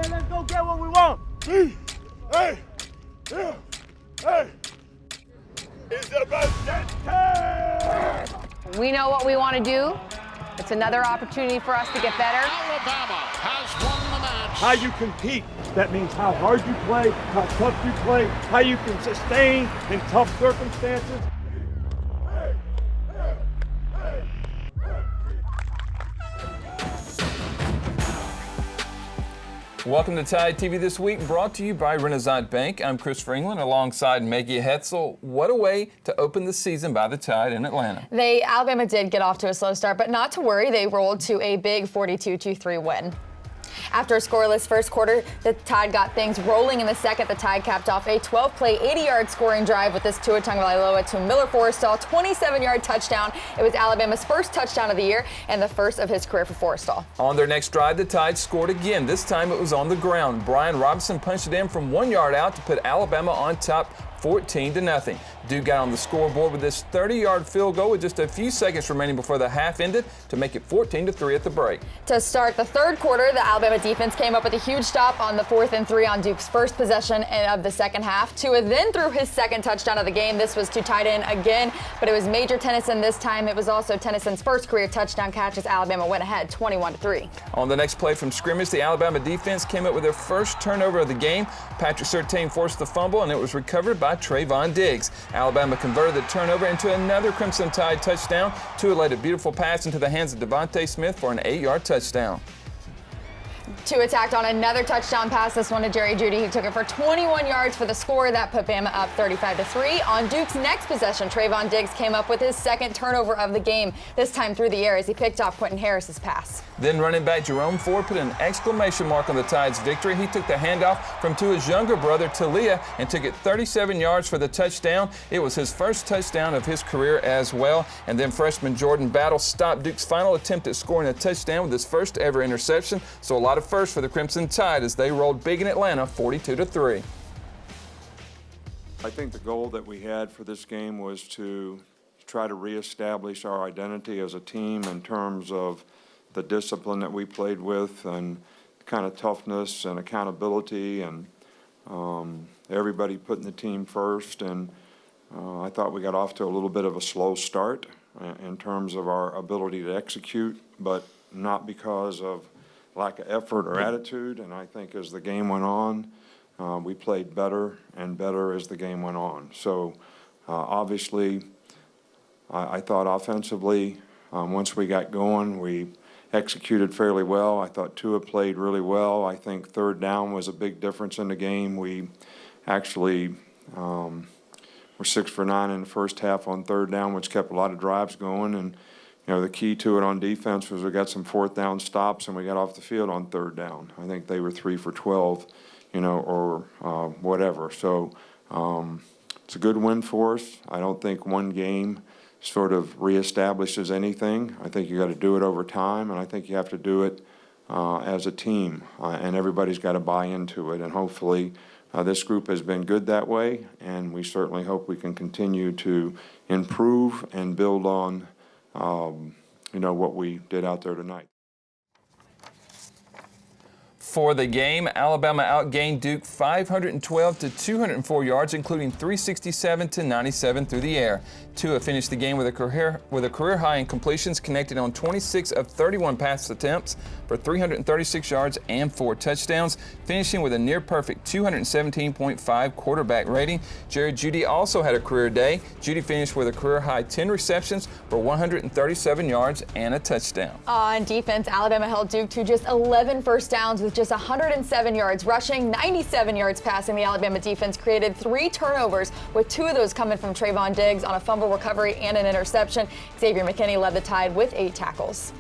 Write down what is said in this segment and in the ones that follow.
man. Let's go get what we want. Hey, hey, hey. It's about that time. We know what we want to do. It's another opportunity for us to get better. Alabama has won the match. How you compete. That means how hard you play, how tough you play, how you can sustain in tough circumstances. Welcome to Tide TV This Week, brought to you by Renaissance Bank. I'm Chris England alongside Maggie Hetzel. What a way to open the season by the Tide in Atlanta. Alabama did get off to a slow start, but not to worry. They rolled to a big 42-3 win. After a scoreless first quarter, the Tide got things rolling in the second. The Tide capped off a 12-play, 80-yard scoring drive with this Tua Tagovailoa to Miller Forrestall 27-yard touchdown. It was Alabama's first touchdown of the year and the first of his career for Forrestall. On their next drive, the Tide scored again. This time it was on the ground. Brian Robinson punched it in from 1 yard out to put Alabama on top 14-0. Duke got on the scoreboard with this 30-yard field goal with just a few seconds remaining before the half ended to make it 14-3 at the break. To start the third quarter, the Alabama defense came up with a huge stop on the 4th and 3 on Duke's first possession of the second half. Tua then threw his second touchdown of the game. This was to tight end again, but it was Major Tennison this time. It was also Tennison's first career touchdown catch as Alabama went ahead 21-3. On the next play from scrimmage, the Alabama defense came up with their first turnover of the game. Patrick Surtain forced the fumble, and it was recovered by Trayvon Diggs. Alabama converted the turnover into another Crimson Tide touchdown. Tua laid a beautiful pass into the hands of Devontae Smith for an 8-yard touchdown. Tua tacked on another touchdown pass, this one to Jerry Jeudy, who took it for 21 yards for the score. That put Bama up 35-3. On Duke's next possession, Trayvon Diggs came up with his second turnover of the game, this time through the air as he picked off Quentin Harris's pass. Then running back Jerome Ford put an exclamation mark on the Tide's victory. He took the handoff from Tua's younger brother, Talia, and took it 37 yards for the touchdown. It was his first touchdown of his career as well. And then freshman Jordan Battle stopped Duke's final attempt at scoring a touchdown with his first ever interception. So a lot of first for the Crimson Tide as they rolled big in Atlanta 42-3. I think the goal that we had for this game was to try to reestablish our identity as a team in terms of the discipline that we played with and kind of toughness and accountability and everybody putting the team first. And I thought we got off to a little bit of a slow start in terms of our ability to execute, but not because of lack of effort or attitude. And I think as the game went on, we played better and better as the game went on. So obviously, I thought offensively, once we got going, we executed fairly well. I thought Tua played really well. I think third down was a big difference in the game. We actually were 6 for 9 in the first half on third down, which kept a lot of drives going. And you know, the key to it on defense was we got some fourth down stops and we got off the field on third down. I think they were 3 for 12, you know, or whatever. So it's a good win for us. I don't think one game sort of reestablishes anything. I think you got to do it over time, and I think you have to do it as a team, and everybody's got to buy into it. And hopefully this group has been good that way, and we certainly hope we can continue to improve and build on you know, what we did out there tonight. For the game, Alabama outgained Duke 512 to 204 yards, including 367 to 97 through the air. Tua finished the game with a career high in completions, connected on 26 of 31 pass attempts for 336 yards and 4 touchdowns, finishing with a near-perfect 217.5 quarterback rating. Jerry Jeudy also had a career day. Jeudy finished with a career-high 10 receptions for 137 yards and a touchdown. On defense, Alabama held Duke to just 11 first downs with just 107 yards rushing, 97 yards passing. The Alabama defense created 3 turnovers, with 2 of those coming from Trayvon Diggs on a fumble recovery and an interception. Xavier McKinney led the Tide with 8 tackles.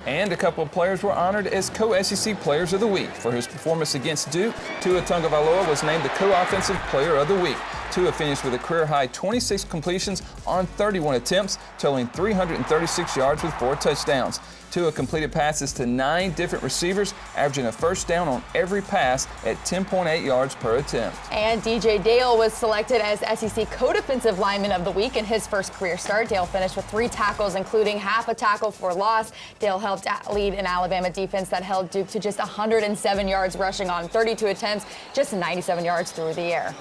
And a couple of players were honored as co-SEC Players of the Week. For his performance against Duke, Tua Tagovailoa was named the co-offensive Player of the Week. Tua finished with a career-high 26 completions on 31 attempts, totaling 336 yards with 4 touchdowns. Tua completed passes to 9 different receivers, averaging a first down on every pass at 10.8 yards per attempt. And DJ Dale was selected as SEC Co-Defensive Lineman of the Week in his first career start. Dale finished with 3 tackles, including half a tackle for loss. Dale helped lead an Alabama defense that held Duke to just 107 yards rushing on 32 attempts, just 97 yards through the air.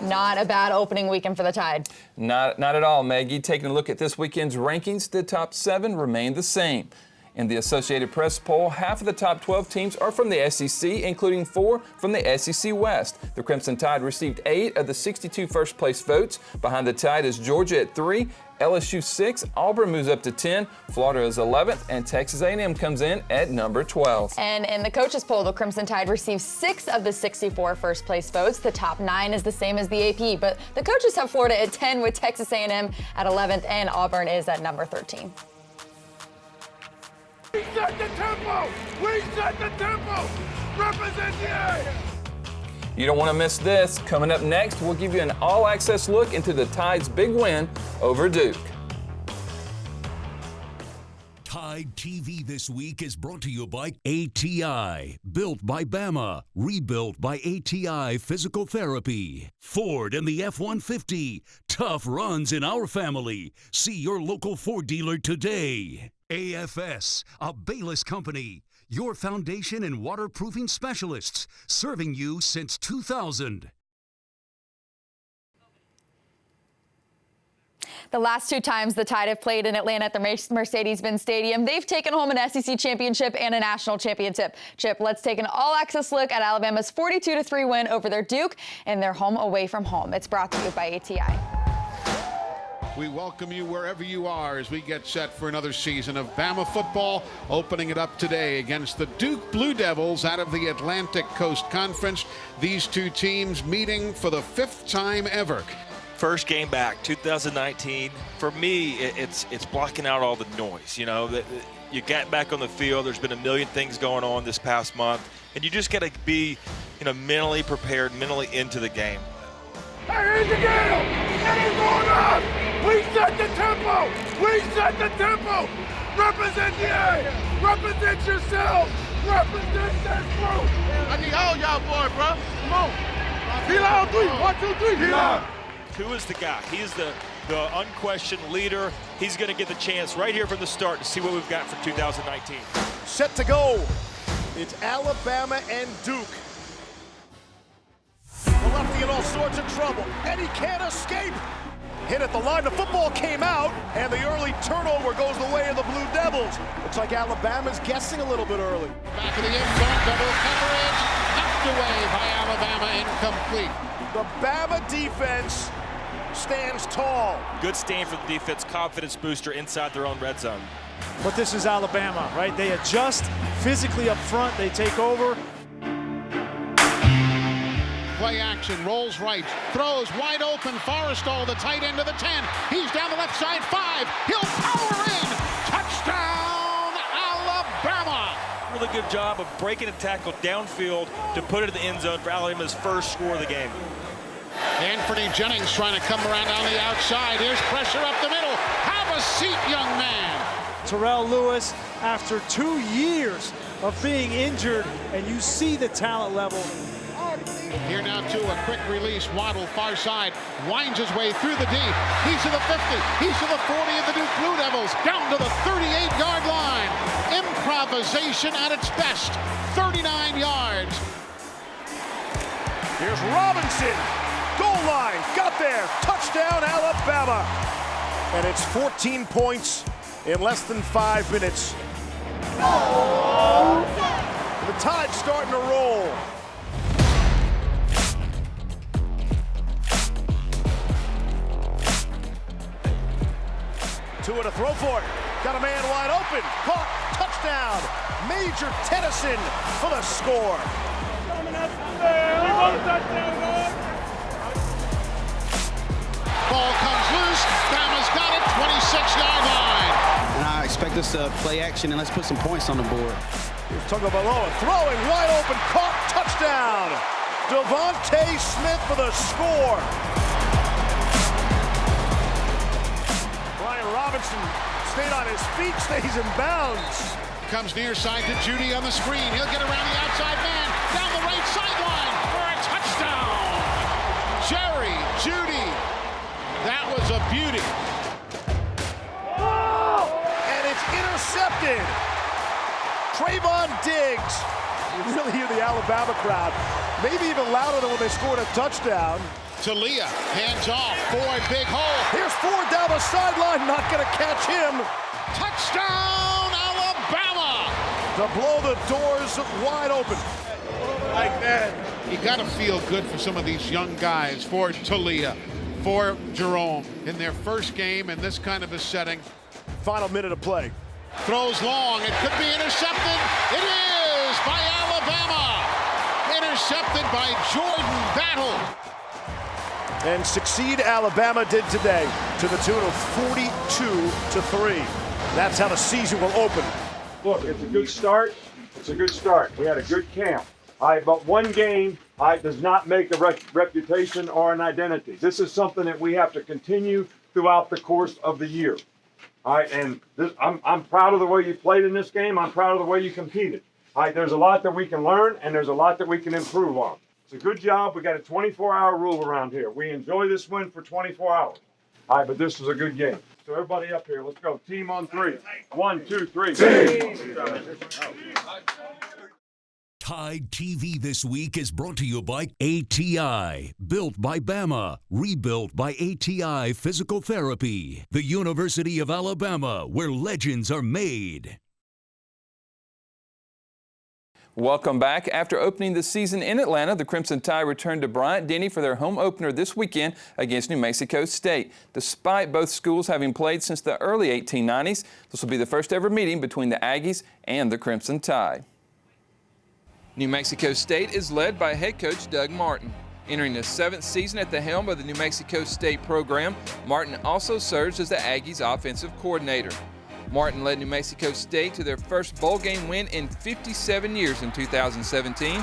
Not a bad opening weekend for the Tide. Not at all, Maggie. Taking a look at this weekend's rankings, the top 7 remain the same. In the Associated Press poll, half of the top 12 teams are from the SEC, including 4 from the SEC West. The Crimson Tide received 8 of the 62 first-place votes. Behind the Tide is Georgia at 3, LSU 6, Auburn moves up to 10, Florida is 11th, and Texas A&M comes in at number 12. And in the coaches poll, the Crimson Tide received 6 of the 64 first-place votes. The top 9 is the same as the AP, but the coaches have Florida at 10, with Texas A&M at 11th, and Auburn is at number 13. We set the tempo! We set the tempo! Represent the area! You don't want to miss this. Coming up next, we'll give you an all-access look into the Tide's big win over Duke. Tide TV this week is brought to you by ATI. Built by Bama. Rebuilt by ATI Physical Therapy. Ford and the F-150. Tough runs in our family. See your local Ford dealer today. AFS, a Bayless company. Your foundation and waterproofing specialists, serving you since 2000. The last 2 times the Tide have played in Atlanta at the Mercedes-Benz Stadium, they've taken home an SEC championship and a national championship. Let's take an all-access look at Alabama's 42-3 win over their Duke and their home away from home. It's brought to you by ATI. We welcome you wherever you are as we get set for another season of Bama football, opening it up today against the Duke Blue Devils out of the Atlantic Coast Conference. These 2 teams meeting for the 5th time ever. First game back, 2019. For me, it's blocking out all the noise. You know, you get back on the field. There's been a million things going on this past month, and you just got to be, mentally prepared, mentally into the game. Hey, here's the deal! It is on us! We set the tempo! We set the tempo! Represent the area! Represent yourself! Represent this group! I need all y'all boys, bro. Come on! Feel out 3! 1, 2, 3! Feel out! Who is the guy? He's the unquestioned leader. He's going to get the chance right here from the start to see what we've got for 2019. Set to go. It's Alabama and Duke. The lefty in all sorts of trouble, and he can't escape. Hit at the line, the football came out, and the early turnover goes the way of the Blue Devils. Looks like Alabama's guessing a little bit early. Back of the end zone, double coverage, knocked away by Alabama, incomplete. The Bama defense stands tall. Good stand for the defense, confidence booster inside their own red zone. But this is Alabama, right? They adjust physically up front, they take over. Play action, rolls right, throws wide open, Forrestall, the tight end of the 10. He's down the left side, 5. He'll power in. Touchdown, Alabama. Really good job of breaking a tackle downfield to put it in the end zone for Alabama's first score of the game. Anthony Jennings trying to come around on the outside. Here's pressure up the middle. Have a seat, young man. Terrell Lewis, after 2 years of being injured, and you see the talent level. Here now to a quick release. Waddle, far side, winds his way through the D. He's to the 50. He's to the 40 of the Duke Blue Devils. Down to the 38-yard line. Improvisation at its best. 39 yards. Here's Robinson. Goal line. Got there. Touchdown, Alabama. And it's 14 points in less than 5 minutes. The Tide's starting to roll. Tua to throw for it. Got a man wide open. Caught. Touchdown. Major Tennison for the score. Ball comes loose. Bama's got it. 26-yard line. And I expect us to play action and let's put some points on the board. Here's Tagovailoa throwing wide open. Caught. Touchdown. Devontae Smith for the score. Brian Robinson stayed on his feet, stays in bounds. Comes near side to Judy on the screen. He'll get around the outside man, down the right sideline for a touchdown. Jerry Judy. That was a beauty. And it's intercepted. Trayvon Diggs. You really hear the Alabama crowd, maybe even louder than when they scored a touchdown. Talia, hands off. Boy, big hole. Here's Ford down the sideline, not going to catch him. Touchdown, Alabama! To blow the doors wide open. Like that. You got to feel good for some of these young guys, for Talia, for Jerome, in their first game in this kind of a setting. Final minute of play. Throws long. It could be intercepted. It is by Alabama. Intercepted by Jordan Battle. And succeed Alabama did today to the tune of 42-3. That's how the season will open. Look, it's a good start. It's a good start. We had a good camp. But one game does not make a reputation or an identity. This is something that we have to continue throughout the course of the year. And I'm proud of the way you played in this game. I'm proud of the way you competed. There's a lot that we can learn, and there's a lot that we can improve on. It's a good job. We got a 24-hour rule around here. We enjoy this win for 24 hours. But this was a good game. So everybody up here, let's go. Team on three. 1, 2, 3. Tide TV This Week is brought to you by ATI. Built by Bama. Rebuilt by ATI Physical Therapy. The University of Alabama, where legends are made. Welcome back. After opening the season in Atlanta, the Crimson Tide returned to Bryant-Denny for their home opener this weekend against New Mexico State. Despite both schools having played since the early 1890s, this will be the first ever meeting between the Aggies and the Crimson Tide. New Mexico State is led by head coach Doug Martin. Entering his 7th season at the helm of the New Mexico State program, Martin also serves as the Aggies' offensive coordinator. Martin led New Mexico State to their first bowl game win in 57 years in 2017.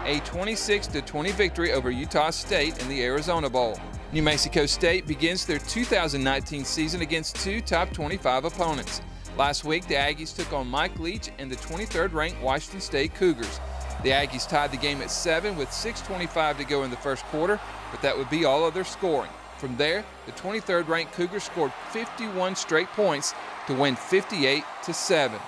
A 26-20 victory over Utah State in the Arizona Bowl. New Mexico State begins their 2019 season against 2 top 25 opponents. Last week, the Aggies took on Mike Leach and the 23rd-ranked Washington State Cougars. The Aggies tied the game at 7 with 6:25 to go in the first quarter, but that would be all of their scoring. From there, the 23rd-ranked Cougars scored 51 straight points to win 58-7.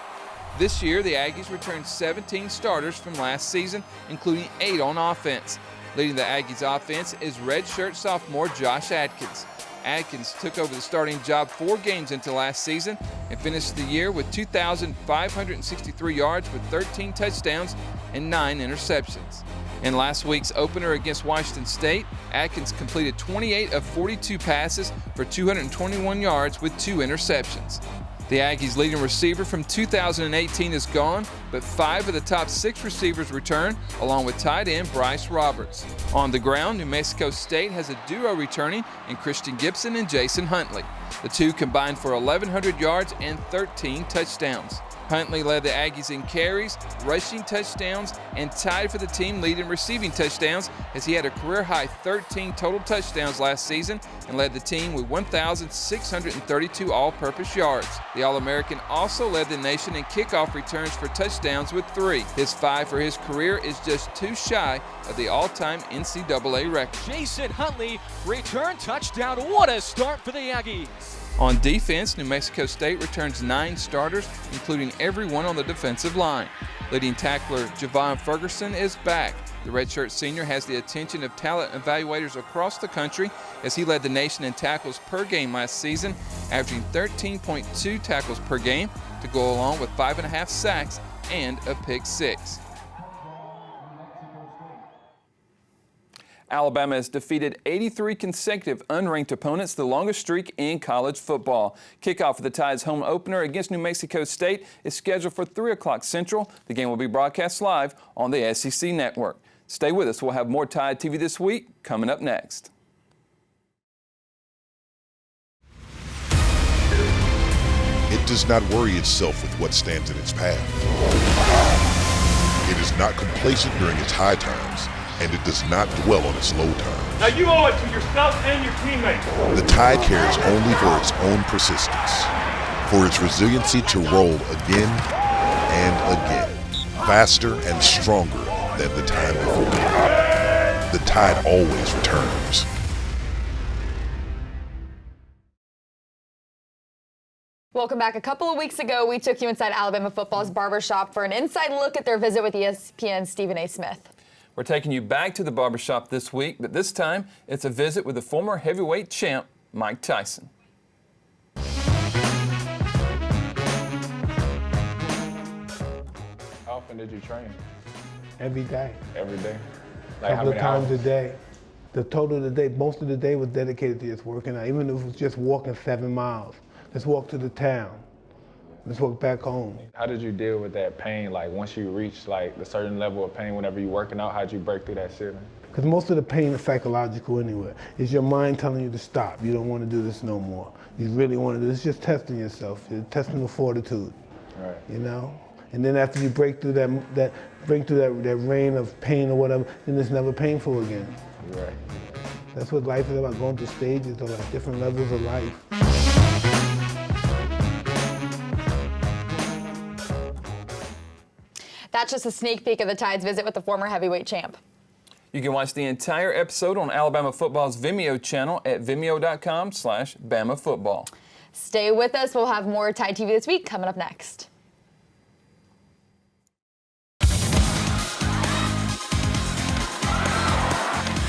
This year, the Aggies returned 17 starters from last season, including 8 on offense. Leading the Aggies offense is redshirt sophomore Josh Adkins. Adkins took over the starting job 4 games into last season and finished the year with 2,563 yards with 13 touchdowns and 9 interceptions. In last week's opener against Washington State, Adkins completed 28 of 42 passes for 221 yards with 2 interceptions. The Aggies' leading receiver from 2018 is gone, but 5 of the top 6 receivers return, along with tight end Bryce Roberts. On the ground, New Mexico State has a duo returning in Christian Gibson and Jason Huntley. The two combined for 1,100 yards and 13 touchdowns. Huntley led the Aggies in carries, rushing touchdowns, and tied for the team lead in receiving touchdowns as he had a career-high 13 total touchdowns last season and led the team with 1,632 all-purpose yards. The All-American also led the nation in kickoff returns for touchdowns with 3. His 5 for his career is just 2 shy of the all-time NCAA record. Jason Huntley, return touchdown. What a start for the Aggies. On defense, New Mexico State returns 9 starters, including everyone on the defensive line. Leading tackler Javon Ferguson is back. The redshirt senior has the attention of talent evaluators across the country as he led the nation in tackles per game last season, averaging 13.2 tackles per game to go along with 5.5 sacks and a pick 6. Alabama has defeated 83 consecutive unranked opponents, the longest streak in college football. Kickoff of the Tide's home opener against New Mexico State is scheduled for 3 o'clock Central. The game will be broadcast live on the SEC Network. Stay with us. We'll have more Tide TV This Week coming up next. It does not worry itself with what stands in its path. It is not complacent during its high times, and it does not dwell on its low times. Now you owe it to yourself and your teammates. The Tide cares only for its own persistence, for its resiliency to roll again and again, faster and stronger than the time before. The Tide always returns. Welcome back. A couple of weeks ago, we took you inside Alabama football's barbershop for an inside look at their visit with ESPN's Stephen A. Smith. We're taking you back to the barbershop this week, but this time it's a visit with the former heavyweight champ, Mike Tyson. How often did you train? Every day. Every day? A couple of times a day. The total of the day, most of the day was dedicated to just working out, even if it was just walking 7 miles. Let's walk to the town. Let's walk back home. How did you deal with that pain? Like once you reach like the certain level of pain whenever you're working out, how'd you break through that ceiling? Because most of the pain is psychological anyway. It's your mind telling you to stop. You don't want to do this no more. You really want to do this. It's just testing yourself. You're testing the fortitude. Right. You know? And then after you break through that reign of pain or whatever, then it's never painful again. Right. That's what life is about, going through stages of like different levels of life. That's just a sneak peek of the Tide's visit with the former heavyweight champ. You can watch the entire episode on Alabama Football's Vimeo channel at vimeo.com/BamaFootball. Stay with us. We'll have more Tide TV this week coming up next.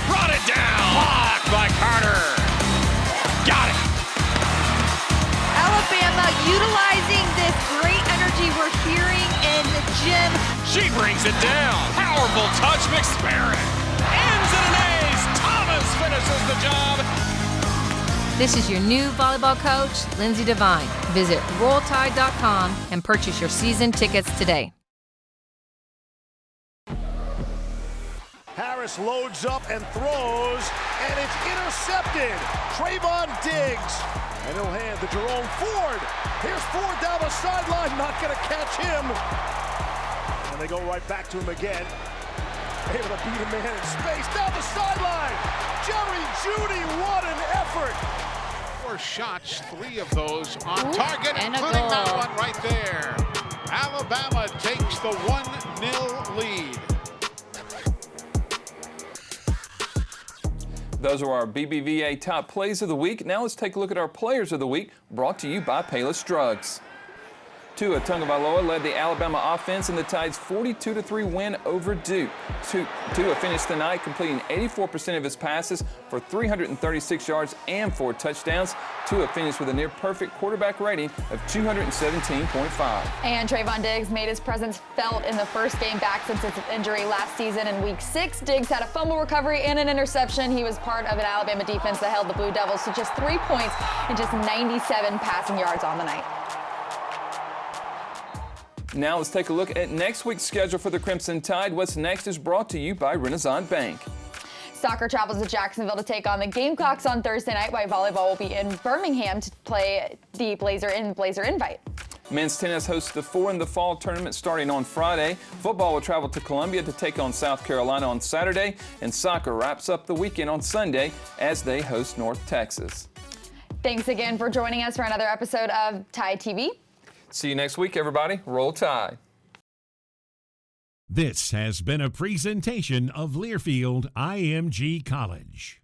Brought it down. Blocked by Carter. Got it. Alabama utilizing this great energy we're hearing in the gym. She brings it down. Powerful touch, McSparrett. Ends in an ace. Thomas finishes the job. This is your new volleyball coach, Lindsay Devine. Visit RollTide.com and purchase your season tickets today. Harris loads up and throws, and it's intercepted. Trayvon Diggs, and he'll hand to Jerome Ford. Here's Ford down the sideline, not going to catch him. And they go right back to him again. Able to beat a man in space, down the sideline. Jerry Jeudy, what an effort. 4 shots, 3 of those on target, and a including that goal. one right there. Alabama takes the 1-0 lead. Those are our BBVA top plays of the week. Now let's take a look at our players of the week, brought to you by Payless Drugs. Tua Tagovailoa led the Alabama offense in the Tide's 42-3 win over Duke. Tua finished the night completing 84% of his passes for 336 yards and 4 touchdowns. Tua finished with a near-perfect quarterback rating of 217.5. And Trayvon Diggs made his presence felt in the first game back since his injury last season. In Week 6, Diggs had a fumble recovery and an interception. He was part of an Alabama defense that held the Blue Devils to just 3 points and just 97 passing yards on the night. Now let's take a look at next week's schedule for the Crimson Tide. What's next is brought to you by Renaissance Bank. Soccer travels to Jacksonville to take on the Gamecocks on Thursday night, while volleyball will be in Birmingham to play the Blazer Invite. Men's tennis hosts the 4 in the Fall tournament starting on Friday. Football will travel to Columbia to take on South Carolina on Saturday, and soccer wraps up the weekend on Sunday as they host North Texas. Thanks again for joining us for another episode of Tide TV. See you next week, everybody. Roll Tide. This has been a presentation of Learfield IMG College.